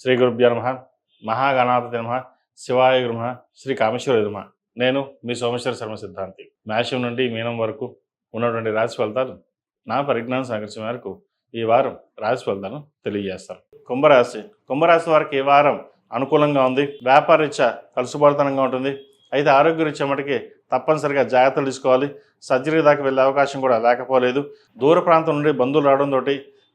శ్రీ గురుభ్యో నమః. మహాగణాధిపతి నమః. శివాయ నమః. శ్రీ కామేశ్వరాయ నమః. నేను మీ సోమేశ్వర శర్మ సిద్ధాంతి. మేషం నుండి మీనం వరకు ఉన్నటువంటి రాశి ఫలితాలు నా పరిజ్ఞానం సహకరించిన మేరకు ఈ వారం రాశి ఫలితాలను తెలియజేస్తాను. కుంభరాశి వారికి ఈ వారం అనుకూలంగా ఉంది. వ్యాపార రీత్యా కలుసుబాటుతనంగా ఉంటుంది. అయితే ఆరోగ్య రీత్యా మటుకి తప్పనిసరిగా జాగ్రత్తలు తీసుకోవాలి. సర్జరీ దాకా వెళ్ళే అవకాశం కూడా లేకపోలేదు. దూర ప్రాంతం నుండి బంధువులు రావడంతో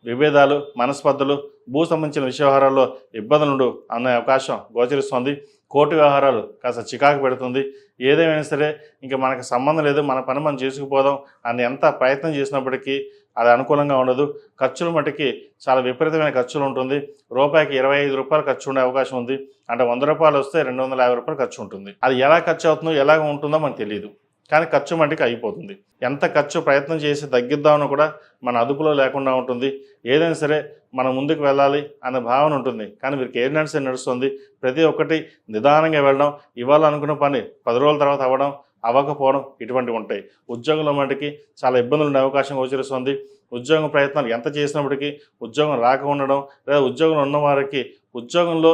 విభేదాలు, మనస్పర్ధలు, భూ సంబంధించిన వ్యవహారాల్లో ఇబ్బందులు అనే అవకాశం గోచరిస్తోంది. కోర్టు వ్యవహారాలు కాస్త చికాకు పెడుతుంది. ఏదేమైనా సరే ఇంకా మనకు సంబంధం లేదు, మన పని మనం చేసుకుపోదాం అని ఎంత ప్రయత్నం చేసినప్పటికీ అది అనుకూలంగా ఉండదు. ఖర్చులు మటుకి చాలా విపరీతమైన ఖర్చులు ఉంటుంది. రూపాయికి 25 రూపాయలు ఖర్చు ఉండే అవకాశం ఉంది. అంటే 100 రూపాయలు వస్తే 250 రూపాయలు ఖర్చు ఉంటుంది. అది ఎలా ఖర్చు అవుతుందో ఎలాగ ఉంటుందో మనకు తెలియదు, కానీ ఖర్చు మటుకు అయిపోతుంది. ఎంత ఖర్చు ప్రయత్నం చేసి తగ్గిద్దామని కూడా మన అదుపులో లేకుండా ఉంటుంది. ఏదైనా సరే మనం ముందుకు వెళ్ళాలి అనే భావన ఉంటుంది, కానీ వీరికి ఏం నడుస్తుంది. ప్రతి ఒక్కటి నిదానంగా వెళ్ళడం, ఇవాళ అనుకున్న పని 10 రోజుల తర్వాత అవ్వకపోవడం ఇటువంటివి ఉంటాయి. ఉద్యోగంలో మటుకి చాలా ఇబ్బందులు ఉండే అవకాశం గోచరిస్తుంది. ఉద్యోగం ప్రయత్నాలు ఎంత చేసినప్పటికీ ఉద్యోగం రాక ఉండడం, లేదా ఉద్యోగంలో ఉన్నవారికి ఉద్యోగంలో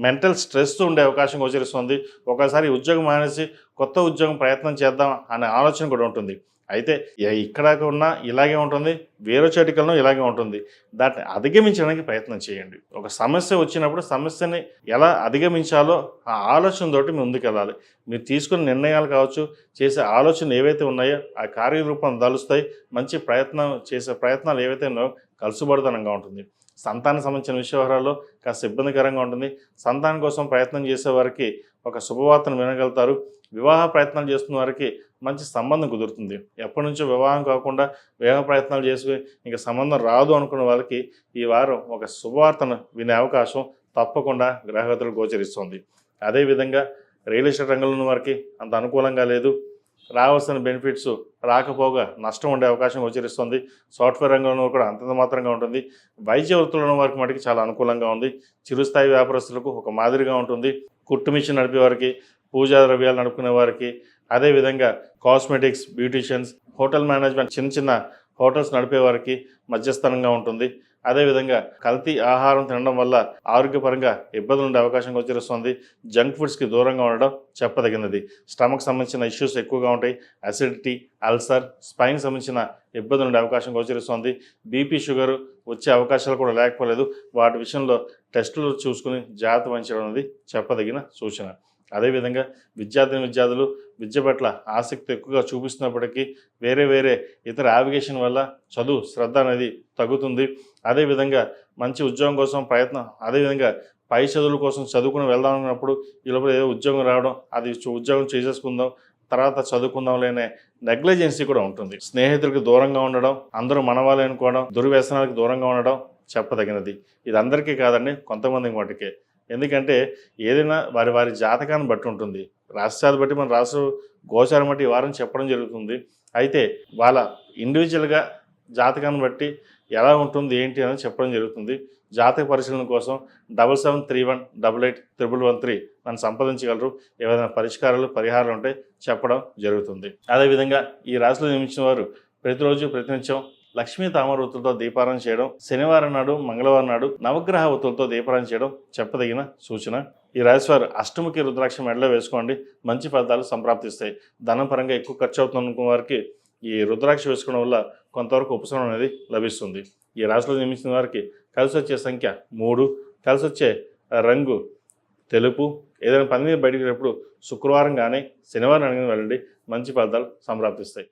మెంటల్ స్ట్రెస్ ఉండే అవకాశం గోచరిస్తుంది. ఒకసారి ఉద్యోగం మానేసి కొత్త ఉద్యోగం ప్రయత్నం చేద్దాం అనే ఆలోచన కూడా ఉంటుంది. అయితే ఇక్కడ ఉన్నా ఇలాగే ఉంటుంది, వేరే చోటికలను ఇలాగే ఉంటుంది. దాన్ని అధిగమించడానికి ప్రయత్నం చేయండి. ఒక సమస్య వచ్చినప్పుడు సమస్యని ఎలా అధిగమించాలో ఆ ఆలోచనతోటి ముందుకెళ్ళాలి. మీరు తీసుకున్న నిర్ణయాలు కావచ్చు, చేసే ఆలోచనలు ఏవైతే ఉన్నాయో ఆ కార్యరూపం దలుస్తాయి. మంచి చేసే ప్రయత్నాలు ఏవైతే ఉన్నాయో కలుసుబడతనంగా ఉంటుంది. సంతానం సంబంధించిన వ్యవహారాల్లో కాస్త ఇబ్బందికరంగా ఉంటుంది. సంతానం కోసం ప్రయత్నం చేసేవారికి ఒక శుభవార్తను వినగలుగుతారు. వివాహ ప్రయత్నాలు చేస్తున్న వారికి మంచి సంబంధం కుదురుతుంది. ఎప్పటి నుంచో వివాహం కాకుండా వివాహ ప్రయత్నాలు చేసి ఇంకా సంబంధం రాదు అనుకున్న వాళ్ళకి ఈ వారం ఒక శుభవార్తను వినే అవకాశం తప్పకుండా గ్రహగతులు గోచరిస్తుంది. అదేవిధంగా రియల్ ఎస్టేట్ రంగంలో ఉన్న వారికి అంత అనుకూలంగా లేదు. రావాల్సిన బెనిఫిట్స్ రాకపోగా నష్టం ఉండే అవకాశం గోచరిస్తుంది. సాఫ్ట్వేర్ రంగంలో కూడా అంతంత మాత్రంగా ఉంటుంది. వైద్య వృత్తులు ఉన్న వారికి మటుకు చాలా అనుకూలంగా ఉంది. చిరుస్థాయి వ్యాపారస్తులకు ఒక మాదిరిగా ఉంటుంది. కుట్టు మిషన్ నడిపే వారికి, పూజా ద్రవ్యాలు నడుపుకునే వారికి, అదేవిధంగా కాస్మెటిక్స్, బ్యూటీషియన్స్, హోటల్ మేనేజ్మెంట్, చిన్న హోటల్స్ నడిపే వారికి మధ్యస్థానంగా ఉంటుంది. అదేవిధంగా కల్తీ ఆహారం తినడం వల్ల ఆరోగ్యపరంగా ఇబ్బందులు ఉండే అవకాశం గోచరిస్తుంది. జంక్ ఫుడ్స్కి దూరంగా ఉండడం చెప్పదగినది. స్టమక్ సంబంధించిన ఇష్యూస్ ఎక్కువగా ఉంటాయి. అసిడిటీ, అల్సర్, స్పైన్ సంబంధించిన ఇబ్బందులు ఉండే అవకాశం గోచరిస్తుంది. బీపీ, షుగర్ వచ్చే అవకాశాలు కూడా లేకపోలేదు. వాటి విషయంలో టెస్టులు చూసుకుని జాగ్రత్త వహించడం అనేది చెప్పదగిన సూచన. అదేవిధంగా విద్యార్థులు విద్య పట్ల ఆసక్తి ఎక్కువగా చూపిస్తున్నప్పటికీ వేరే ఇతర యావిగేషన్ వల్ల చదువు శ్రద్ధ అనేది తగ్గుతుంది. అదేవిధంగా మంచి ఉద్యోగం కోసం ప్రయత్నం, అదేవిధంగా పై చదువుల కోసం చదువుకుని వెళ్దాం అన్నప్పుడు ఈ లోపల ఏదో ఉద్యోగం రావడం, అది ఉద్యోగం చేసేసుకుందాం తర్వాత చదువుకుందాం లేనే నెగ్లిజెన్సీ కూడా ఉంటుంది. స్నేహితులకు దూరంగా ఉండడం, అందరూ మనవాళ్ళే అనుకోవడం, దుర్వ్యసనాలకు దూరంగా ఉండడం చెప్పదగినది. ఇది అందరికీ కాదండి, కొంతమంది వాటికే. ఎందుకంటే ఏదైనా వారి జాతకాన్ని బట్టి ఉంటుంది. రాష్ట్రాలు బట్టి మన రాష్ట్ర గోచారం బట్టి ఈ వారం చెప్పడం జరుగుతుంది. అయితే వాళ్ళ ఇండివిజువల్గా జాతకాన్ని బట్టి ఎలా ఉంటుంది ఏంటి అని చెప్పడం జరుగుతుంది. జాతక పరిశీలన కోసం 7731881113 నన్ను సంప్రదించగలరు. ఏదైనా పరిహారాలు ఉంటే చెప్పడం జరుగుతుంది. అదేవిధంగా ఈ రాశిలో జన్మించిన వారు ప్రతిరోజు ప్రతినిత్యం లక్ష్మీ తామర ఒత్తులతో దీపారాధన చేయడం, శనివారం నాడు, మంగళవారం నాడు నవగ్రహ ఒత్తులతో దీపారాధన చేయడం చెప్పదగిన సూచన. ఈ రాశివారు అష్టముఖి రుద్రాక్ష మెడలో వేసుకోండి, మంచి ఫలితాలు సంప్రాప్తిస్తాయి. ధనం పరంగా ఎక్కువ ఖర్చు అవుతున్న వారికి ఈ రుద్రాక్ష వేసుకోవడం వల్ల కొంతవరకు ఉపశమనం అనేది లభిస్తుంది. ఈ రాశిలో జన్మించిన వారికి కలిసి వచ్చే సంఖ్య 3, కలిసి వచ్చే రంగు తెలుపు. ఏదైనా పని మీద బయటికి వెళ్ళినప్పుడు శుక్రవారం కానీ శనివారం కానీ వెళ్ళండి, మంచి ఫలితాలు సంప్రాప్తిస్తాయి.